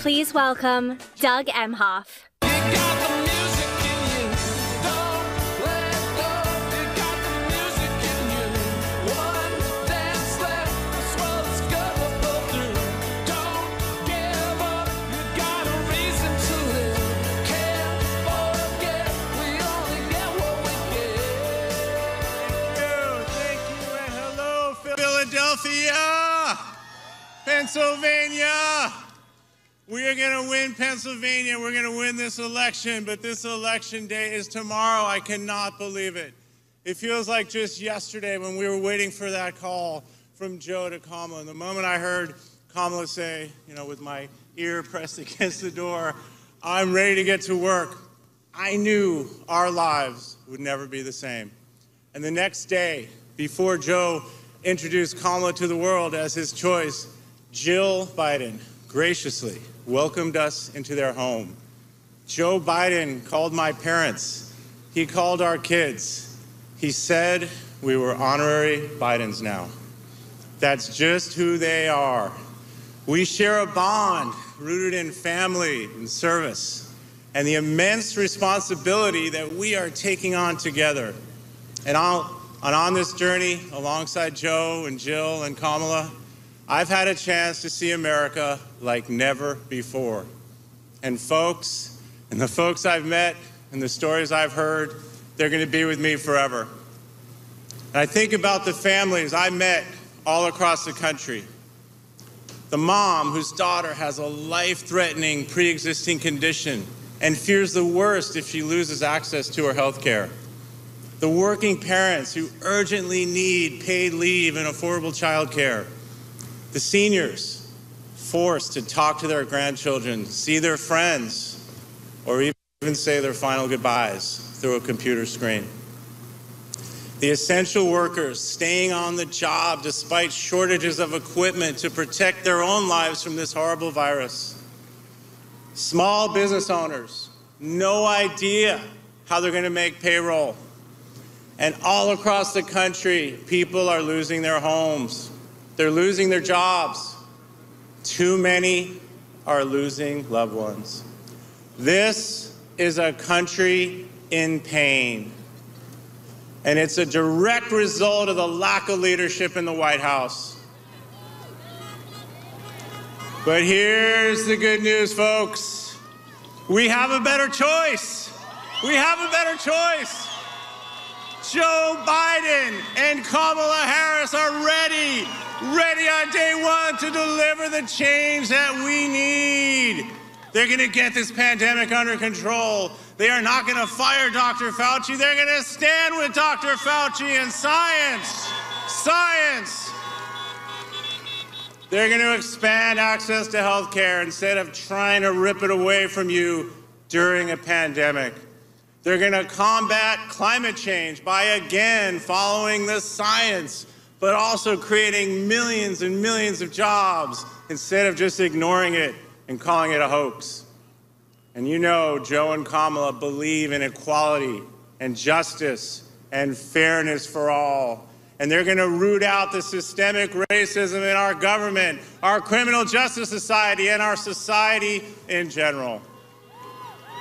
Please welcome Doug Emhoff. Philadelphia, Pennsylvania. We are going to win Pennsylvania. We're going to win this election, but this election day is tomorrow. I cannot believe it. It feels like just yesterday when we were waiting for that call from Joe to Kamala. And the moment I heard Kamala say, with my ear pressed against the door, I'm ready to get to work, I knew our lives would never be the same. And the next day, before Joe introduced Kamala to the world as his choice, Jill Biden graciously welcomed us into their home. Joe Biden called my parents. He called our kids. He said we were honorary Bidens now. That's just who they are. We share a bond rooted in family and service and the immense responsibility that we are taking on together. And on this journey, alongside Joe and Jill and Kamala, I've had a chance to see America like never before. And the folks I've met and the stories I've heard, they're going to be with me forever. And I think about the families I met all across the country. The mom whose daughter has a life-threatening pre-existing condition and fears the worst if she loses access to her health care. The working parents who urgently need paid leave and affordable child care. The seniors forced to talk to their grandchildren, see their friends, or even say their final goodbyes through a computer screen. The essential workers staying on the job despite shortages of equipment to protect their own lives from this horrible virus. Small business owners, no idea how they're going to make payroll. And all across the country, people are losing their homes. They're losing their jobs. Too many are losing loved ones. This is a country in pain. And it's a direct result of the lack of leadership in the White House. But here's the good news, folks. We have a better choice. We have a better choice. Joe Biden and Kamala Harris are ready on day one to deliver the change that we need. They're going to get this pandemic under control. They are not going to fire Dr. Fauci. They're going to stand with Dr. Fauci and science. Science. They're going to expand access to health care instead of trying to rip it away from you during a pandemic. They're going to combat climate change by, again, following the science, but also creating millions and millions of jobs instead of just ignoring it and calling it a hoax. And Joe and Kamala believe in equality and justice and fairness for all. And they're going to root out the systemic racism in our government, our criminal justice society, and our society in general.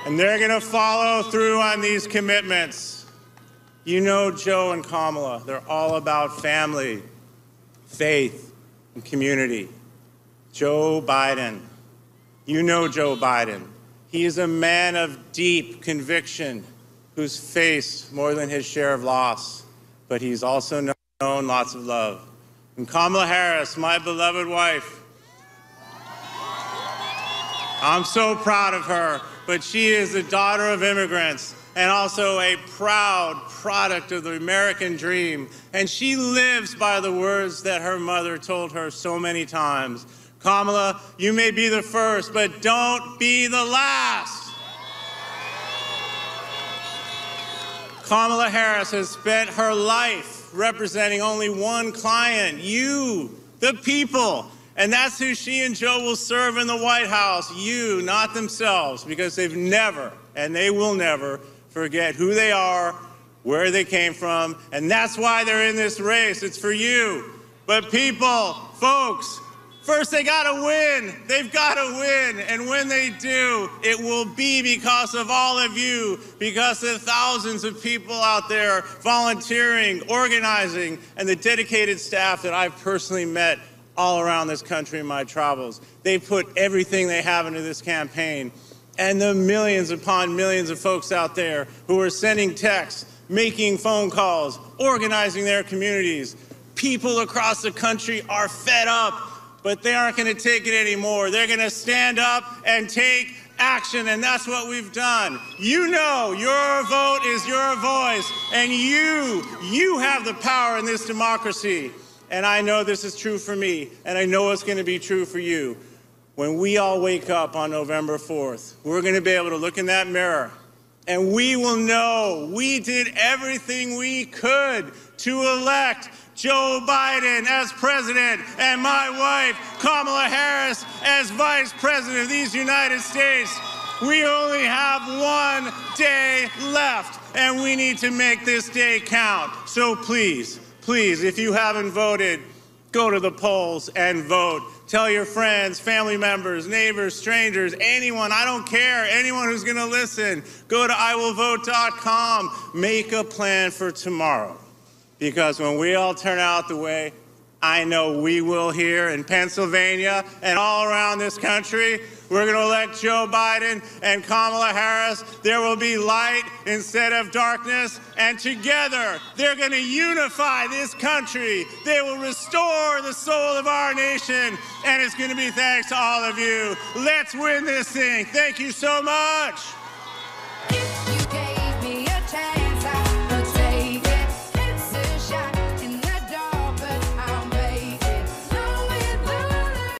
And they're going to follow through on these commitments. Joe and Kamala, they're all about family, faith, and community. Joe Biden, Joe Biden. He is a man of deep conviction who's faced more than his share of loss, but he's also known lots of love. And Kamala Harris, my beloved wife, I'm so proud of her. But she is the daughter of immigrants and also a proud product of the American dream. And she lives by the words that her mother told her so many times. Kamala, you may be the first, but don't be the last. Kamala Harris has spent her life representing only one client, you, the people. And that's who she and Joe will serve in the White House, you, not themselves, because they've never, and they will never, forget who they are, where they came from, and that's why they're in this race. It's for you. But people, folks, First, they gotta win. They've gotta win. And when they do, it will be because of all of you, because of thousands of people out there volunteering, organizing, and the dedicated staff that I've personally met all around this country in my travels. They put everything they have into this campaign. And the millions upon millions of folks out there who are sending texts, making phone calls, organizing their communities. People across the country are fed up, but they aren't going to take it anymore. They're going to stand up and take action, and that's what we've done. You know your vote is your voice, and you have the power in this democracy. And I know this is true for me, and I know it's going to be true for you. When we all wake up on November 4th, we're going to be able to look in that mirror, and we will know we did everything we could to elect Joe Biden as president and my wife, Kamala Harris, as vice president of these United States. We only have one day left, and we need to make this day count. So please, please, if you haven't voted, go to the polls and vote. Tell your friends, family members, neighbors, strangers, anyone, I don't care, anyone who's gonna listen. Go to iwillvote.com. Make a plan for tomorrow. Because when we all turn out the way I know we will here in Pennsylvania and all around this country, we're going to elect Joe Biden and Kamala Harris. There will be light instead of darkness, and together they're going to unify this country. They will restore the soul of our nation, and it's going to be thanks to all of you. Let's win this thing. Thank you so much.